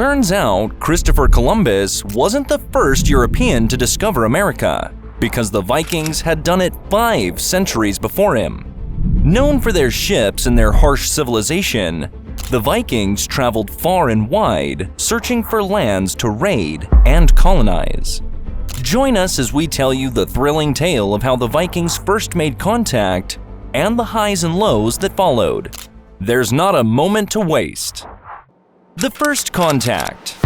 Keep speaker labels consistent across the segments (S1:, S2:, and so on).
S1: Turns out, Christopher Columbus wasn't the first European to discover America, because the Vikings had done it 5 centuries before him. Known for their ships and their harsh civilization, the Vikings traveled far and wide, searching for lands to raid and colonize. Join us as we tell you the thrilling tale of how the Vikings first made contact and the highs and lows that followed. There's not a moment to waste. The first contact.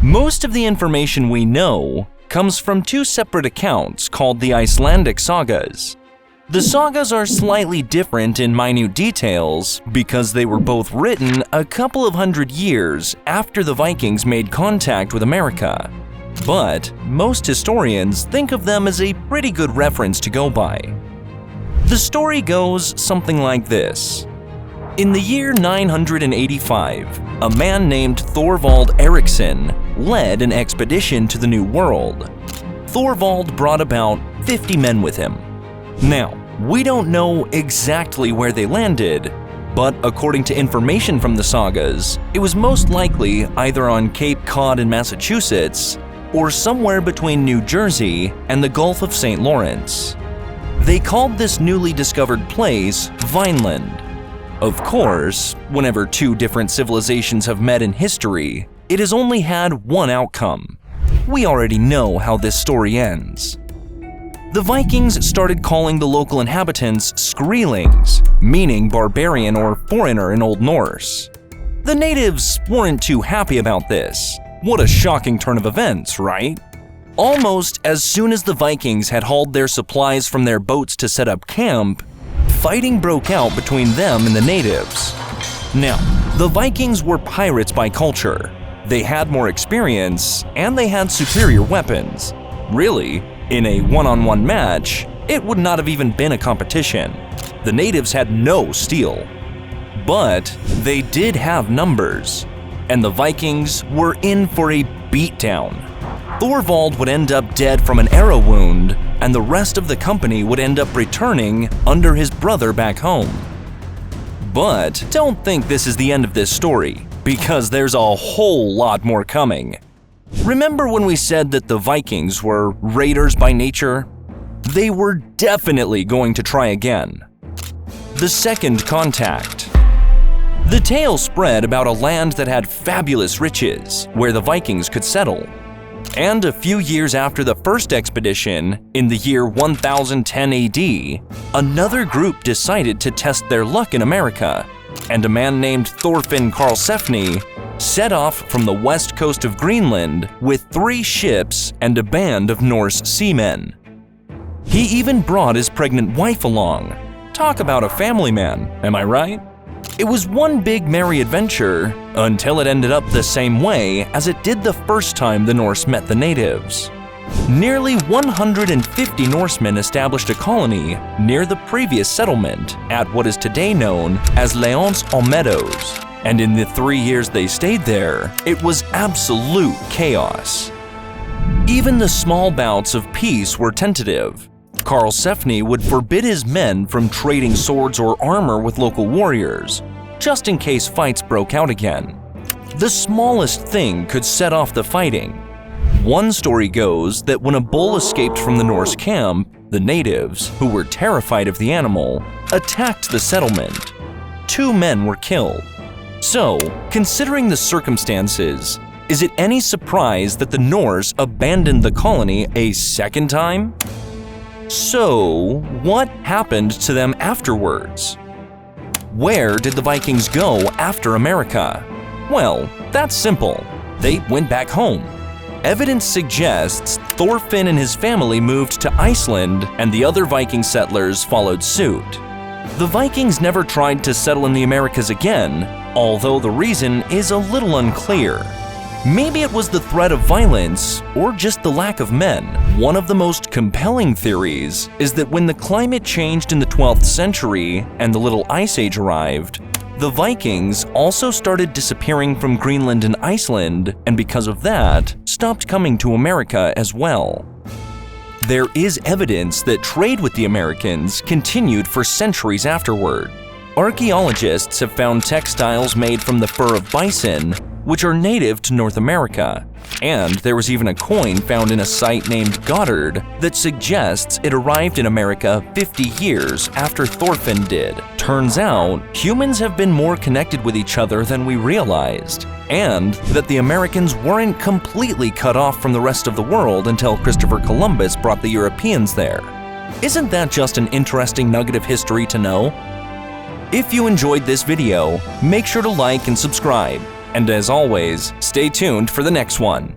S1: Most of the information we know comes from 2 separate accounts called the Icelandic sagas. The sagas are slightly different in minute details because they were both written a couple of hundred years after the Vikings made contact with America. But most historians think of them as a pretty good reference to go by. The story goes something like this. In the year 985, a man named Thorvald Eriksson led an expedition to the New World. Thorvald brought about 50 men with him. Now, we don't know exactly where they landed, but according to information from the sagas, it was most likely either on Cape Cod in Massachusetts or somewhere between New Jersey and the Gulf of St. Lawrence. They called this newly discovered place Vineland. Of course, whenever 2 different civilizations have met in history, it has only had one outcome. We already know how this story ends. The Vikings started calling the local inhabitants Skrýlings, meaning barbarian or foreigner in Old Norse. The natives weren't too happy about this. What a shocking turn of events, right? Almost as soon as the Vikings had hauled their supplies from their boats to set up camp, fighting broke out between them and the natives. Now, the Vikings were pirates by culture. They had more experience, and they had superior weapons. Really, in a one-on-one match, it would not have even been a competition. The natives had no steel. But they did have numbers, and the Vikings were in for a beatdown. Thorvald would end up dead from an arrow wound, and the rest of the company would end up returning under his brother back home. But don't think this is the end of this story, because there's a whole lot more coming. Remember when we said that the Vikings were raiders by nature? They were definitely going to try again. The second contact. The tale spread about a land that had fabulous riches, where the Vikings could settle. And a few years after the first expedition, in the year 1010 AD, another group decided to test their luck in America, and a man named Thorfinn Karlsefni set off from the west coast of Greenland with 3 ships and a band of Norse seamen. He even brought his pregnant wife along. Talk about a family man, am I right? It was one big merry adventure until it ended up the same way as it did the first time the Norse met the natives. Nearly 150 Norsemen established a colony near the previous settlement at what is today known as Leons on Meadows, and in the 3 years they stayed there, it was absolute chaos. Even the small bouts of peace were tentative. Karlsefni would forbid his men from trading swords or armor with local warriors, just in case fights broke out again. The smallest thing could set off the fighting. One story goes that when a bull escaped from the Norse camp, the natives, who were terrified of the animal, attacked the settlement. 2 men were killed. So, considering the circumstances, is it any surprise that the Norse abandoned the colony a second time? So, what happened to them afterwards? Where did the Vikings go after America? Well, that's simple. They went back home. Evidence suggests Thorfinn and his family moved to Iceland, and the other Viking settlers followed suit. The Vikings never tried to settle in the Americas again, although the reason is a little unclear. Maybe it was the threat of violence or just the lack of men. One of the most compelling theories is that when the climate changed in the 12th century and the Little Ice Age arrived, the Vikings also started disappearing from Greenland and Iceland, and because of that, stopped coming to America as well. There is evidence that trade with the Americans continued for centuries afterward. Archaeologists have found textiles made from the fur of bison, which are native to North America. And there was even a coin found in a site named Goddard that suggests it arrived in America 50 years after Thorfinn did. Turns out, humans have been more connected with each other than we realized, and that the Americans weren't completely cut off from the rest of the world until Christopher Columbus brought the Europeans there. Isn't that just an interesting nugget of history to know? If you enjoyed this video, make sure to like and subscribe. And as always, stay tuned for the next one.